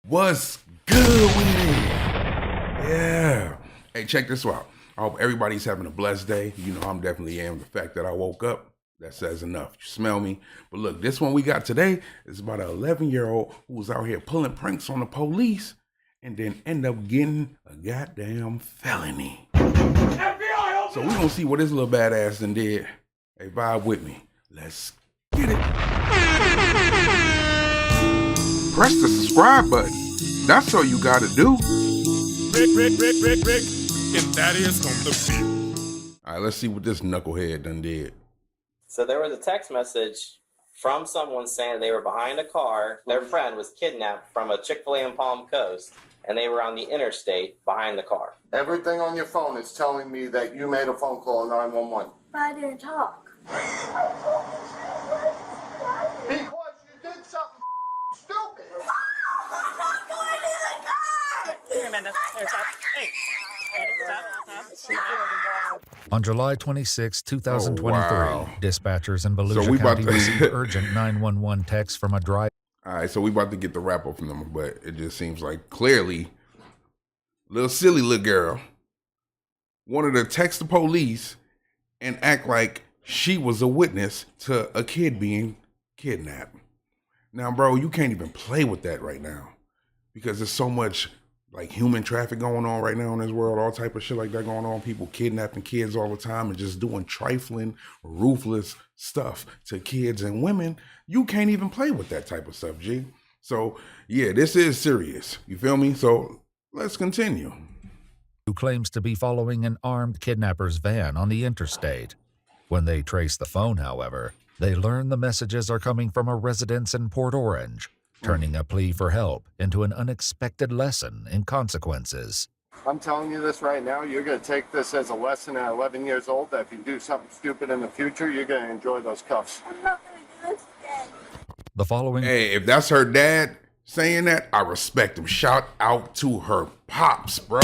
What's good with it? Yeah. Hey, check this out. I hope everybody's having a blessed day. You know, I'm definitely am. The fact that I woke up, that says enough. You smell me? But look, this one we got today is about an 11-year-old who was out here pulling pranks on the police and then end up getting a goddamn felony. FBI, so we gonna see what this little badass done did. Hey, vibe with me. Let's get it. Press the subscribe button. That's all you gotta do. Rick, and that is on the beat. All right, let's see what this knucklehead done did. So there was a text message from someone saying they were behind a car. Their friend was kidnapped from a Chick-fil-A in Palm Coast, and they were on the interstate behind the car. Everything on your phone is telling me that you made a phone call to 911. But I didn't talk. Because you did something stupid. On July 26, 2023, wow. dispatchers in Volusia County received urgent 911 text from a driver. All right, so we about to get the wrap up from them, but it just seems like clearly, little silly little girl wanted to text the police and act like she was a witness to a kid being kidnapped. Now, bro, you can't even play with that right now because there's so much like human traffic going on right now in this world, all type of shit like that going on. People kidnapping kids all the time and just doing trifling, ruthless stuff to kids and women. You can't even play with that type of stuff, G. So, yeah, this is serious. You feel me? So, let's continue. Who claims to be following an armed kidnapper's van on the interstate. When they trace the phone, however, they learn the messages are coming from a residence in Port Orange, turning a plea for help into an unexpected lesson in consequences. I'm telling you this right now, you're going to take this as a lesson at 11 years old, that if you do something stupid in the future, you're going to enjoy those cuffs. I'm not going to do this again. The following... Hey, if that's her dad saying that, I respect him. Shout out to her pops, bro.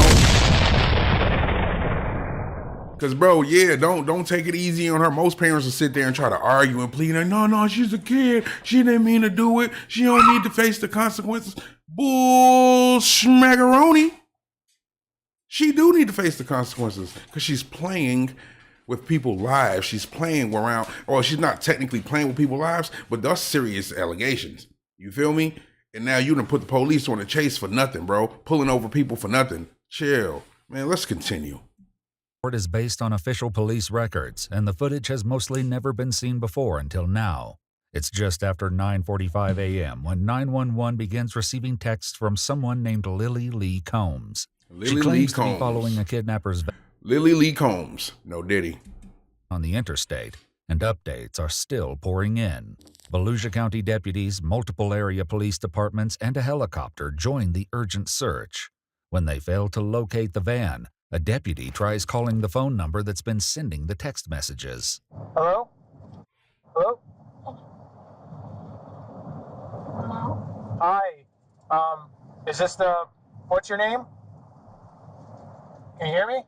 Cause bro, yeah, don't take it easy on her. Most parents will sit there and try to argue and plead. Like, no, she's a kid. She didn't mean to do it. She don't need to face the consequences. Bull schmagaroni. She do need to face the consequences because she's playing with people's lives. She's playing around, or she's not technically playing with people's lives, but that's serious allegations. You feel me? And now you done put the police on the chase for nothing, bro. Pulling over people for nothing. Chill, man. Let's continue. Report is based on official police records, and the footage has mostly never been seen before until now. It's just after 9:45 a.m. when 911 begins receiving texts from someone named Lily Lee Combs. She claims to be following a kidnapper's van. Lily Lee Combs. No diddy. On the interstate, and updates are still pouring in. Volusia County deputies, multiple area police departments, and a helicopter join the urgent search. When they fail to locate the van, a deputy tries calling the phone number that's been sending the text messages. Hello? Hello? Hello? Hi. Is this what's your name? Can you hear me?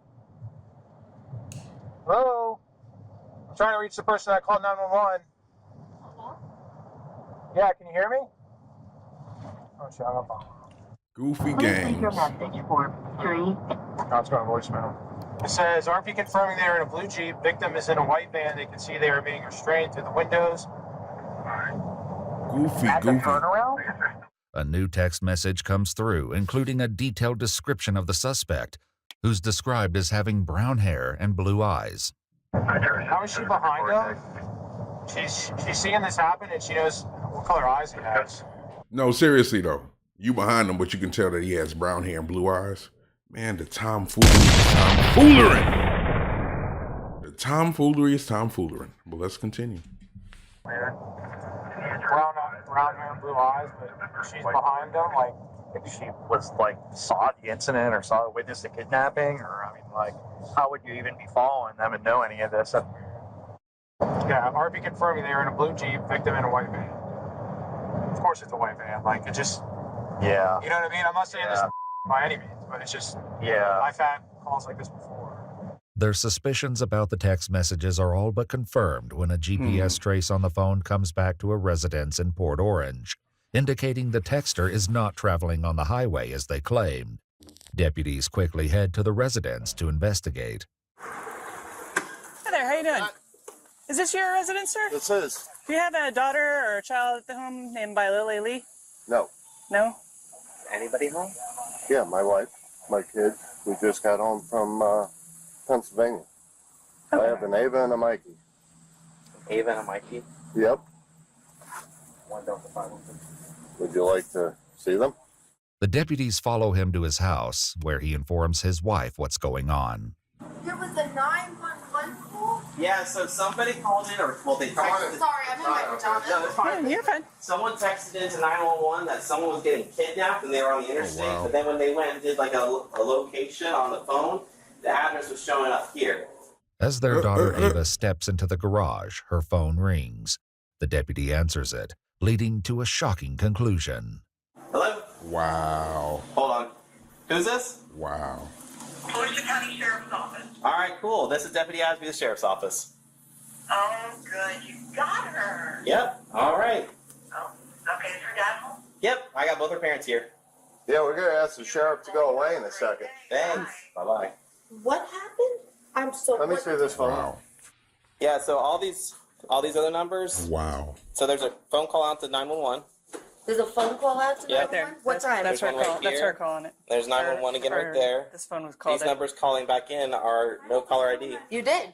Hello? I'm trying to reach the person that called 911. Hello? Yeah, can you hear me? Oh, shut up. Goofy Please leave your games. message for 3. No, it's going to voicemail. It says, RP confirming they are in a blue Jeep. Victim is in a white van. They can see they are being restrained through the windows. Goofy. A new text message comes through, including a detailed description of the suspect, who's described as having brown hair and blue eyes. How is she behind him? She's seeing this happen, and she knows what color eyes he has. No, seriously though. You behind him, but you can tell that he has brown hair and blue eyes. Man, the tomfoolery is tomfoolering. The tomfoolery is tomfoolering. But let's continue. Weird. Brown hair and blue eyes, but she's behind him, like... If she was saw the incident or saw witness the kidnapping, or how would you even be following them and know any of this? Yeah, RP confirming they were in a blue Jeep, victim in a white van. Of course it's a white van, it just... Yeah. You know what I mean? I'm not saying this by any means, but it's just... Yeah. I've had calls like this before. Their suspicions about the text messages are all but confirmed when a GPS trace on the phone comes back to a residence in Port Orange. indicating the texter is not traveling on the highway as they claimed. Deputies quickly head to the residence to investigate. Hi there, how you doing? Is this your residence, sir? This is. Do you have a daughter or a child at the home named by Lily Lee? No. No? Anybody home? Yeah, my wife, my kids. We just got home from Pennsylvania. I have an Ava and a Mikey. Ava and a Mikey? Yep. One Delta 5. Would you like to see them? The deputies follow him to his house, where he informs his wife what's going on. There was a 911 call? Yeah, so somebody called in, or well, they texted. Sorry, I'm in my pajamas. No, it's fine. You're fine. Someone texted into 911 that someone was getting kidnapped and they were on the interstate. wow. But then when they went and did like a location on the phone, the address was showing up here. As their daughter Ava steps into the garage, her phone rings. The deputy answers it, leading to a shocking conclusion. Hello? Wow. Hold on. Who's this? Wow. Volusia County Sheriff's Office. All right, cool. This is Deputy Asby, the Sheriff's Office. Oh, good. You got her. Yep. All right. Oh, okay. Is her dad home? Yep. I got both her parents here. Yeah, we're going to ask the sheriff to go away in a second. Thanks. Bye-bye. What happened? I'm so. Let me see this phone. Wow. Yeah, so all these other numbers. Wow. So there's a phone call out to 911. There's a phone call out to Yeah. Right there. What time? That's her There's one call. right That's here. her calling it. There's 911 again right there. This phone was called. These numbers calling back in are no caller ID. You did.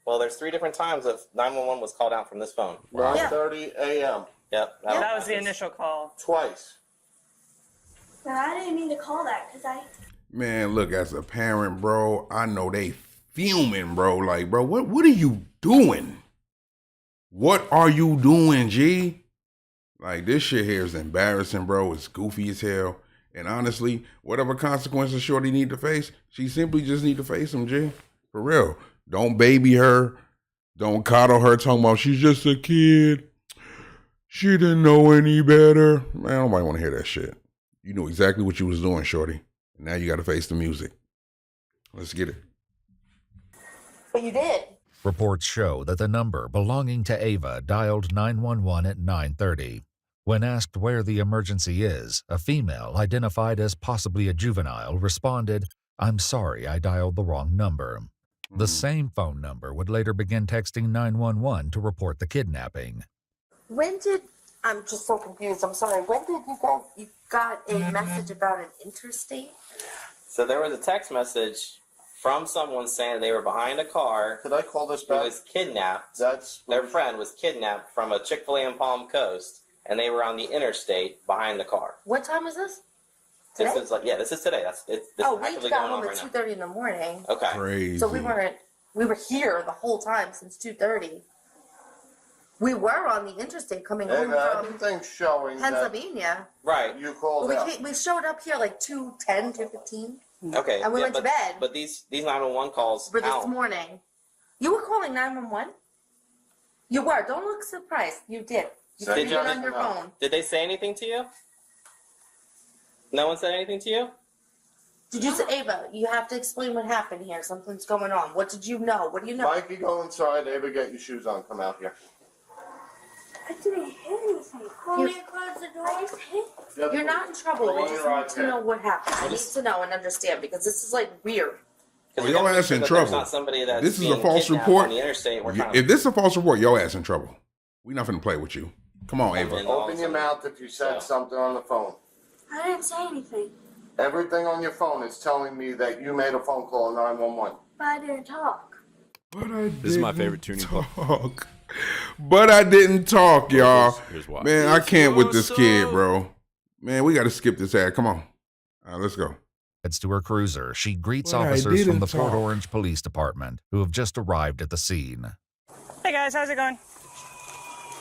Well, there's 3 different times that 911 was called out from this phone. 9:30 a.m. Yep. That was the initial call. Twice. I didn't mean to call that because I. Man, look, as a parent, bro, I know they fuming, bro. Like, bro, what are you doing? What are you doing, G? Like, this shit here is embarrassing, bro. It's goofy as hell. And honestly, whatever consequences Shorty need to face, she simply just need to face them, G. For real. Don't baby her. Don't coddle her talking about she's just a kid. She didn't know any better. Man, nobody want to hear that shit. You knew exactly what you was doing, Shorty. Now you got to face the music. Let's get it. But you did. Reports show that the number belonging to Ava dialed 911 at 9:30. When asked where the emergency is, a female identified as possibly a juvenile responded, "I'm sorry, I dialed the wrong number." The same phone number would later begin texting 911 to report the kidnapping. When did? I'm just so confused. I'm sorry. When did you got a message about an interstate? So there was a text message from someone saying they were behind a car. Could I call this Who back? was kidnapped. That's Their friend was kidnapped from a Chick-fil-A in Palm Coast, and they were on the interstate behind the car. What time is this? This Today? is like, yeah, this is today. This Oh, is we actively got going on home right at now. 2:30 in the morning. Okay. Crazy. So we were here the whole time since 2:30. We were on the interstate coming home from everything's showing that Pennsylvania. Right. you called But out. we showed up here like 2:10, 2:15 Okay. And we went to bed. But these 911 calls for this out. morning. You were calling 911? You were. Don't look surprised. You did. You Did put it you? on your phone. Did they say anything to you? No one said anything to you? Did you say, Ava, you have to explain what happened here. Something's going on. What did you know? What do you know? Mikey, go inside. Ava, get your shoes on. Come out here. I didn't hit anything. Want me to close the door? I just hit. You're not in trouble. Roll We your just eyes need to know down. what happened. I need to know and understand because this is like weird. Well, your ass in There's trouble. not somebody that's This is a being false kidnapped report. on the interstate. We're trying If this is a false report, your ass in trouble. We not finna play with you. Come on, Ava. Open your mouth if you said something on the phone. I didn't say anything. Everything on your phone is telling me that you made a phone call 911. But I didn't talk. But I This is my favorite tuning club. talk. But I didn't talk, y'all. Here's why. Man, I can't with this kid, bro. Man, we got to skip this ad. Come on. Let's go. Heads to her cruiser. She greets But I officers from didn't the Port talk. Orange Police Department who have just arrived at the scene. Hey guys, how's it going?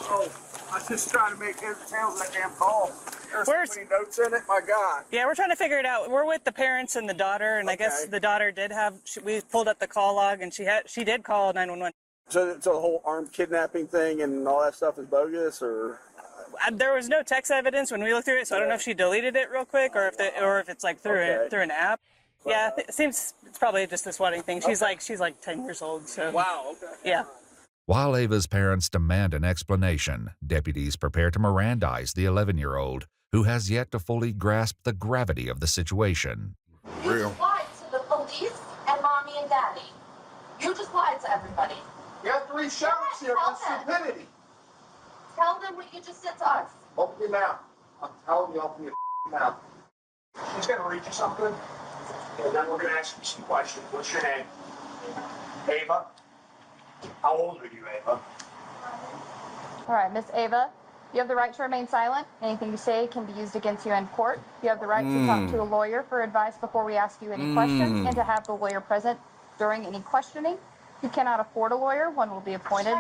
Oh, I was just trying to make heads or tails of that damn call. There's Where's- so many notes in it, my God. Yeah, we're trying to figure it out. We're with the parents and the daughter, and I guess Okay. the daughter did have. We pulled up the call log, and she did call 911. So the whole armed kidnapping thing and all that stuff is bogus, or? There was no text evidence when we looked through it, so I don't know if she deleted it real quick or if it's like through Okay. through an app. Yeah, it seems it's probably just this wedding thing. She's like 10 years old, so Wow, okay. yeah. While Ava's parents demand an explanation, deputies prepare to Mirandize the 11-year-old, who has yet to fully grasp the gravity of the situation. You just lied to the police and mommy and daddy. You just lied to everybody. You have 3 sheriffs here on stupidity. Tell them what you just said to us. Open your mouth. I'm telling you, open your mouth. She's going to read you something, and then we're going to ask you some questions. What's your name? Ava. How old are you, Ava? All right, Miss Ava, you have the right to remain silent. Anything you say can be used against you in court. You have the right to talk to a lawyer for advice before we ask you any questions and to have the lawyer present during any questioning. If you cannot afford a lawyer, one will be appointed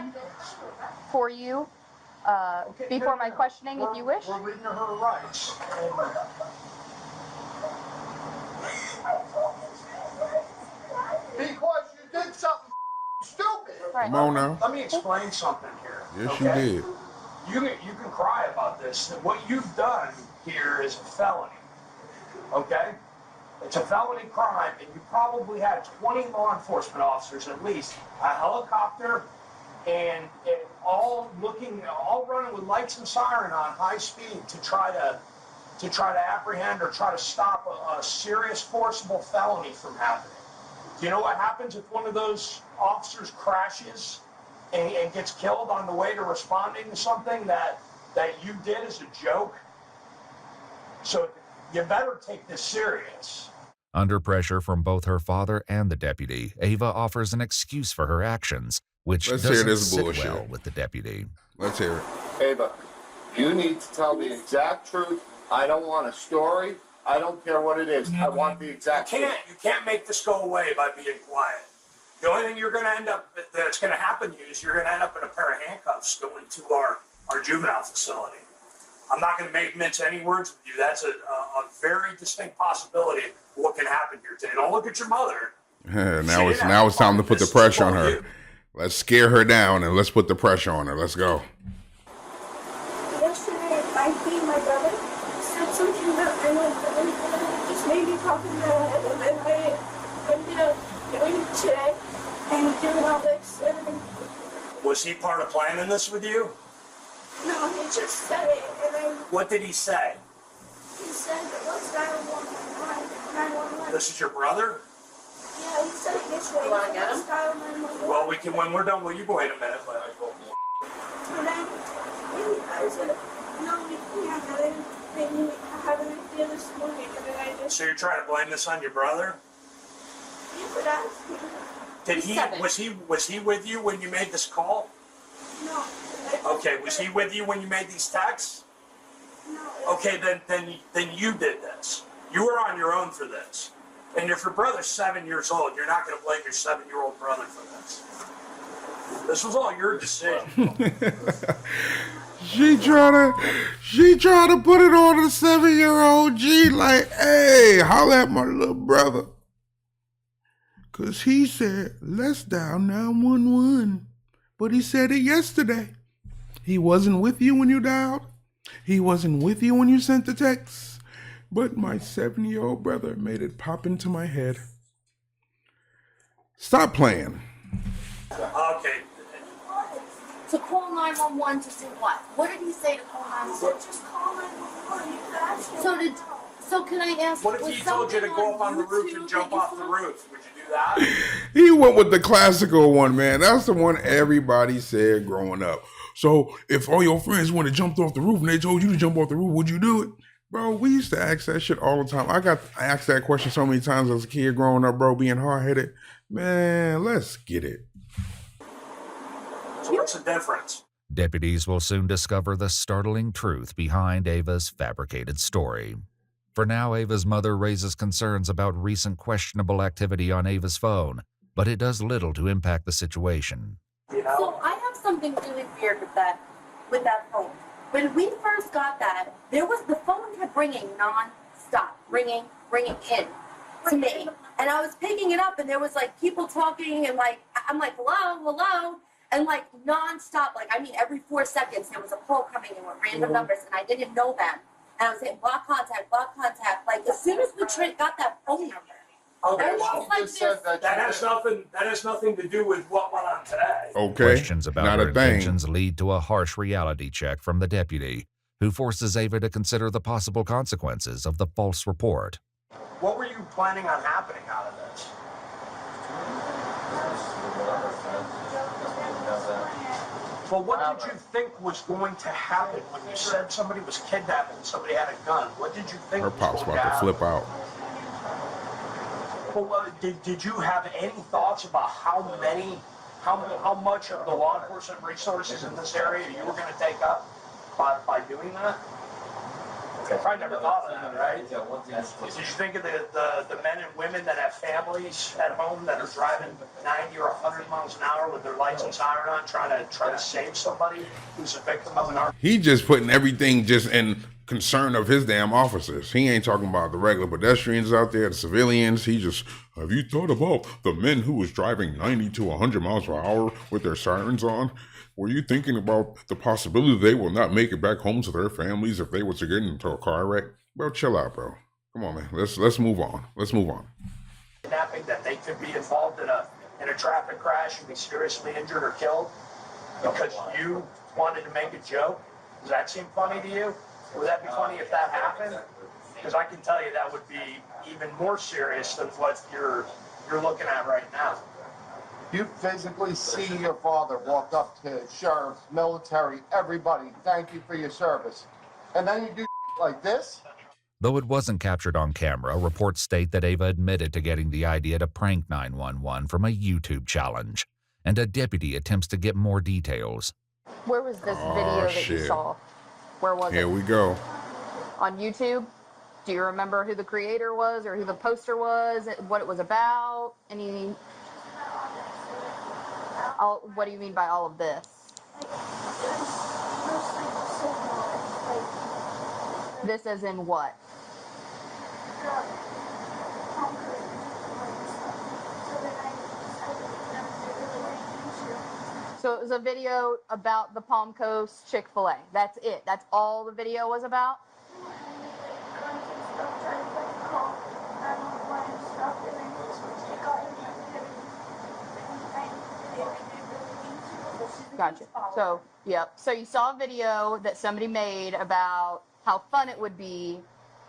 for you before my questioning if you wish. We're reading her rights. Because you did something stupid. Right. Come on now. Let me explain something here. Yes, okay? you did. You can cry about this. What you've done here is a felony. Okay? It's a felony crime, and you probably had 20 law enforcement officers at least, a helicopter, and all running with lights and siren on high speed to try to apprehend or try to stop a serious forcible felony from happening. Do you know what happens if one of those officers crashes and gets killed on the way to responding to something that you did as a joke? So you better take this serious. Under pressure from both her father and the deputy, Ava offers an excuse for her actions, which Let's hear doesn't this sit bullshit. well with the deputy. Let's hear it. Ava, you need to tell the exact truth. I don't want a story. I don't care what it is. I want the exact truth. You can't make this go away by being quiet. The only thing that's going to happen to you is you're going to end up in a pair of handcuffs going to our juvenile facility. I'm not going to mince any words with you. That's a very distinct possibility of what can happen here today. Don't look at your mother. Now it's time to put the pressure on her. Let's scare her down and let's put the pressure on her. Let's go. Yesterday, my brother said something about my brother. Just made me pop in the head, and then I ended up doing it today and doing all this. And Was he part of planning this with you? no, he just said it, and I. What did he say? He said, "What's 911?" This is your brother? Yeah, he said it yesterday. You wanna get him? What's 911? Well, we can when we're done. Will you wait a minute? And then I said, "No, we can't." And then maybe I had an idea this morning, and then I just. So you're trying to blame this on your brother? You could ask him. Was he with you when you made this call? No. Okay, was he with you when you made these texts? No. Okay, then you did this. You were on your own for this. And if your brother's 7 years old, you're not going to blame your 7-year-old brother for this. This was all your decision. She tried to put it on the 7-year-old G like, hey, holla at my little brother. Cause he said, let's dial 911. But he said it yesterday. He wasn't with you when you dialed. He wasn't with you when you sent the text. But my 7-year-old brother made it pop into my head. Stop playing. Okay. To call 911 to do what? What did he say to call 911? Just call 911. You could ask him. So can I ask? What if he told you to go up on the roof and jump off the roof? Would you do that? He went with the classical one, man. That's the one everybody said growing up. So if all your friends went and jumped off the roof and they told you to jump off the roof, would you do it? Bro, we used to ask that shit all the time. I asked that question so many times as a kid growing up, bro, being hard-headed. Man, let's get it. So what's the difference? Deputies will soon discover the startling truth behind Ava's fabricated story. For now, Ava's mother raises concerns about recent questionable activity on Ava's phone, but it does little to impact the situation. So I have something really weird with that phone. When we first got that, the phone kept ringing non-stop, ringing in to me. And I was picking it up and there was like people talking and like, I'm like, hello. And like non-stop, like I mean every 4 seconds there was a call coming in with random numbers and I didn't know them. And I was saying block contact. Like as soon as we got that phone number, Okay, It well, looks like just said this. that has nothing to do with what went on today. Okay. Questions about Not her a thing. intentions lead to a harsh reality check from the deputy, who forces Ava to consider the possible consequences of the false report. What were you planning on happening out of this? Well, what did you think was going to happen when you said somebody was kidnapped and somebody had a gun? What did you think Her was pop's going about to happen? flip out. Well, did you have any thoughts about how much of the law enforcement resources in this area you were going to take up by doing that? I probably never thought of that, right? Did you think of the men and women that have families at home that are driving 90 or 100 miles an hour with their lights and siren on, trying to save somebody who's a victim of an armed? He just putting everything just in concern of his damn officers. He ain't talking about the regular pedestrians out there, the civilians. He just, have you thought about the men who was driving 90 to 100 miles per hour with their sirens on? Were you thinking about the possibility they will not make it back home to their families if they were to get into a car wreck? Bro, chill out, bro. Come on, man. Let's move on. Let's move on. Kidnapping, that they could be involved in a traffic crash and be seriously injured or killed because you wanted to make a joke? Does that seem funny to you? Would that be funny if that happened? Because I can tell you that would be even more serious than what you're looking at right now. You physically see your father walk up to sheriffs, military, everybody, thank you for your service. And then you do like this? Though it wasn't captured on camera, reports state that Ava admitted to getting the idea to prank 911 from a YouTube challenge, and a deputy attempts to get more details. Where was this video that shit. you saw? Where was it? Here we go. On YouTube? Do you remember who the creator was or who the poster was, what it was about? What do you mean by all of this? This as in what? So it was a video about the Palm Coast Chick-fil-A. That's it. That's all the video was about? Gotcha. So, yep. So you saw a video that somebody made about how fun it would be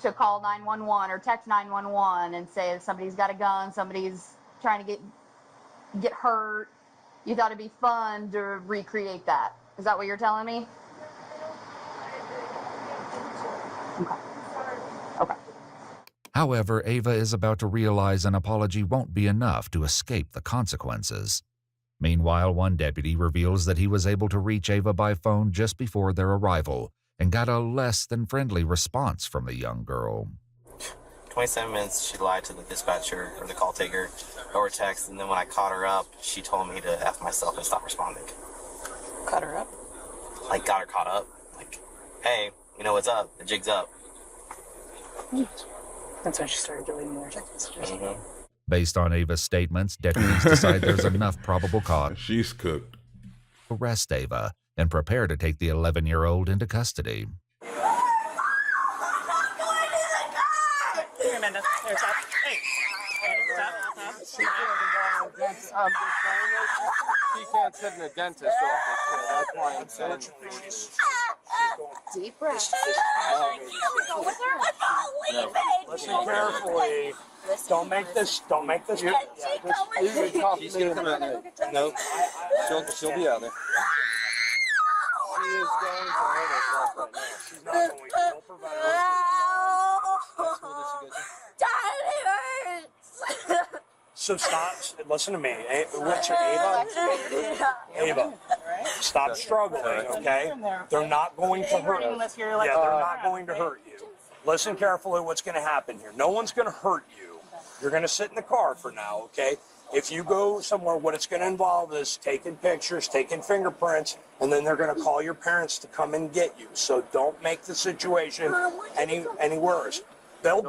to call 911 or text 911 and say if somebody's got a gun, somebody's trying to get hurt. You thought it'd be fun to recreate that. Is that what you're telling me? Okay. However, Ava is about to realize an apology won't be enough to escape the consequences. Meanwhile, one deputy reveals that he was able to reach Ava by phone just before their arrival and got a less than friendly response from the young girl. 27 minutes, she lied to the dispatcher or the call taker over text, and then when I caught her up, she told me to F myself and stop responding. Cut her up? Like, got her caught up. Like, hey, you know what's up? The jig's up. That's when she started deleting more text messages. Mm-hmm. Based on Ava's statements, deputies decide there's enough probable cause. She's cooked. To arrest Ava and prepare to take the 11-year-old into custody. Here, Amanda. Here, stop. Hey. Stop. I'm just saying this. She can't sit in a dentist's office, so that's why I'm saying Deep breath. Listen carefully. Don't make this. She's gonna come out there. No, she'll be out there. She is going to hurt herself right now. She's not going to. Don't prevent her. So stop. Listen to me. What's your Ava? Ava. Stop struggling, okay? They're not going to hurt you. Yeah, they're not going to hurt you. Listen carefully what's going to happen here. No one's going to hurt you. You're going to sit in the car for now, okay? If you go somewhere, what it's going to involve is taking pictures, taking fingerprints, and then they're going to call your parents to come and get you. So don't make the situation any worse. They'll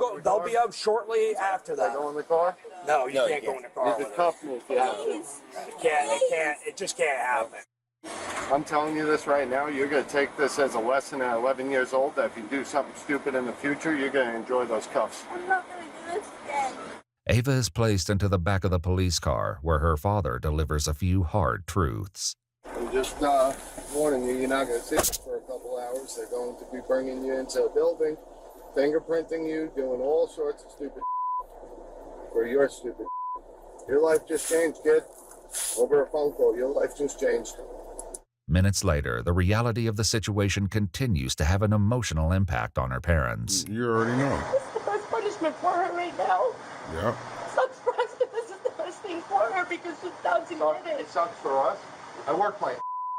be up shortly after that. Go in the car? No, you can't go in the car. You can cuff me if you have to. It just can't happen. I'm telling you this right now, you're going to take this as a lesson at 11 years old, that if you do something stupid in the future, you're going to enjoy those cuffs. I'm not going to do this again. Ava is placed into the back of the police car where her father delivers a few hard truths. I'm just warning you, you're not going to sit for a couple hours. They're going to be bringing you into a building, fingerprinting you, doing all sorts of stupid for your stupid. Your life just changed, kid. Over a phone call, your life just changed. Minutes later, the reality of the situation continues to have an emotional impact on her parents. You already know. This is the best punishment for her right now. Yeah. Sucks for us, but this is the best thing for her because she's doubting it. It sucks for us. I work my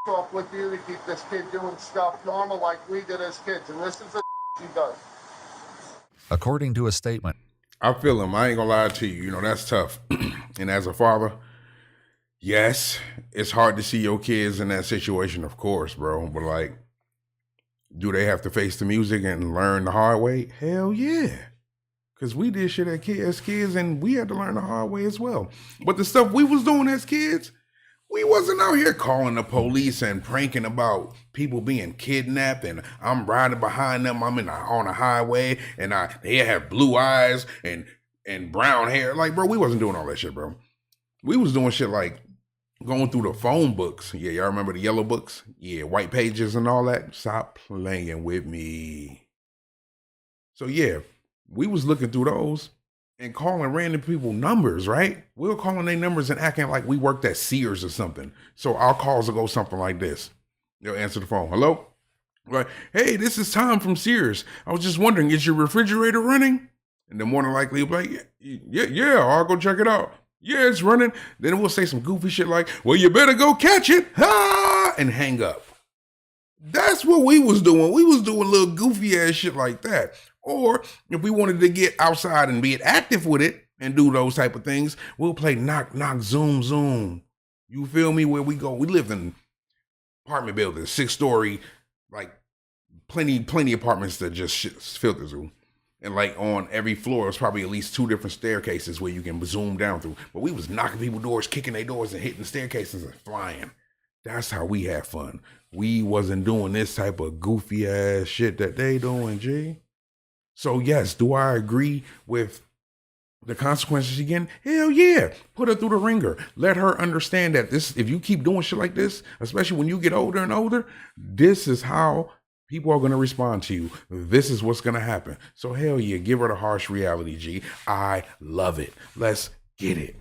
off with you to keep this kid doing stuff normal like we did as kids, and this is the she does. According to a statement, I feel him. I ain't gonna lie to you. You know, that's tough. And as a father, yes, it's hard to see your kids in that situation, of course, bro. But like, do they have to face the music and learn the hard way? Hell yeah. Because we did shit as kids and we had to learn the hard way as well. But the stuff we was doing as kids, we wasn't out here calling the police and pranking about people being kidnapped and I'm riding behind them. I'm on a highway and they have blue eyes and brown hair. Like, bro, we wasn't doing all that shit, bro. We was doing shit like going through the phone books. Yeah, y'all remember the yellow books? Yeah, white pages and all that. Stop playing with me. So yeah, we was looking through those and calling random people numbers, right? We were calling their numbers and acting like we worked at Sears or something. So our calls will go something like this. They'll answer the phone. Hello? Like, hey, this is Tom from Sears. I was just wondering, is your refrigerator running? And then more than likely, you'll be like, yeah, I'll go check it out. Yeah, it's running. Then we'll say some goofy shit like, well, you better go catch it. Ha! And hang up. That's what we was doing. We was doing little goofy ass shit like that. Or if we wanted to get outside and be active with it and do those type of things, we'll play knock, knock, zoom, zoom. You feel me? Where we go. We lived in apartment buildings, 6-story, like plenty apartments that just filter through. And like on every floor, it was probably at least 2 different staircases where you can zoom down through. But we was knocking people's doors, kicking their doors and hitting staircases and flying. That's how we had fun. We wasn't doing this type of goofy ass shit that they doing, G. So yes, do I agree with the consequences again? Hell yeah. Put her through the ringer. Let her understand that this, if you keep doing shit like this, especially when you get older and older, this is how people are going to respond to you. This is what's going to happen. So hell yeah, give her the harsh reality, G. I love it. Let's get it.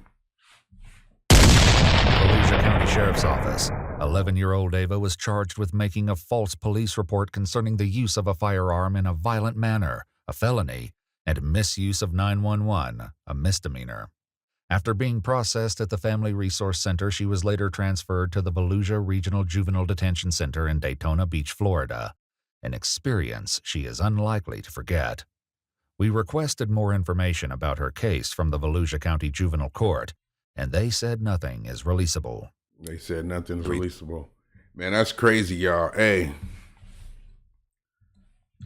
Volusia County Sheriff's Office. 11-year-old Ava was charged with making a false police report concerning the use of a firearm in a violent manner, a felony, and misuse of 911, a misdemeanor. After being processed at the Family Resource Center, she was later transferred to the Volusia Regional Juvenile Detention Center in Daytona Beach, Florida, an experience she is unlikely to forget. We requested more information about her case from the Volusia County Juvenile Court, and they said nothing is releasable. They said nothing's releasable. Man, that's crazy, y'all. Hey,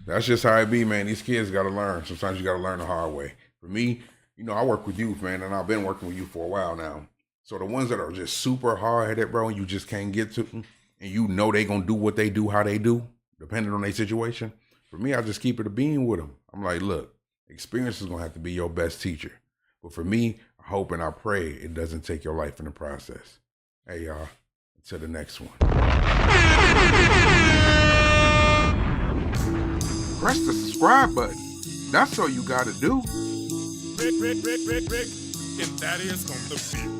that's just how it be, man. These kids got to learn. Sometimes you got to learn the hard way. For me, you know, I work with youth, man, and I've been working with you for a while now. So the ones that are just super hard-headed, bro, and you just can't get to them, and you know they going to do what they do, how they do, depending on their situation. For me, I just keep it a bean with them. I'm like, look, experience is going to have to be your best teacher. But for me, I hope and I pray it doesn't take your life in the process. Hey, y'all, until the next one. Press the subscribe button. That's all you got to do. Rick, and that is on the beat.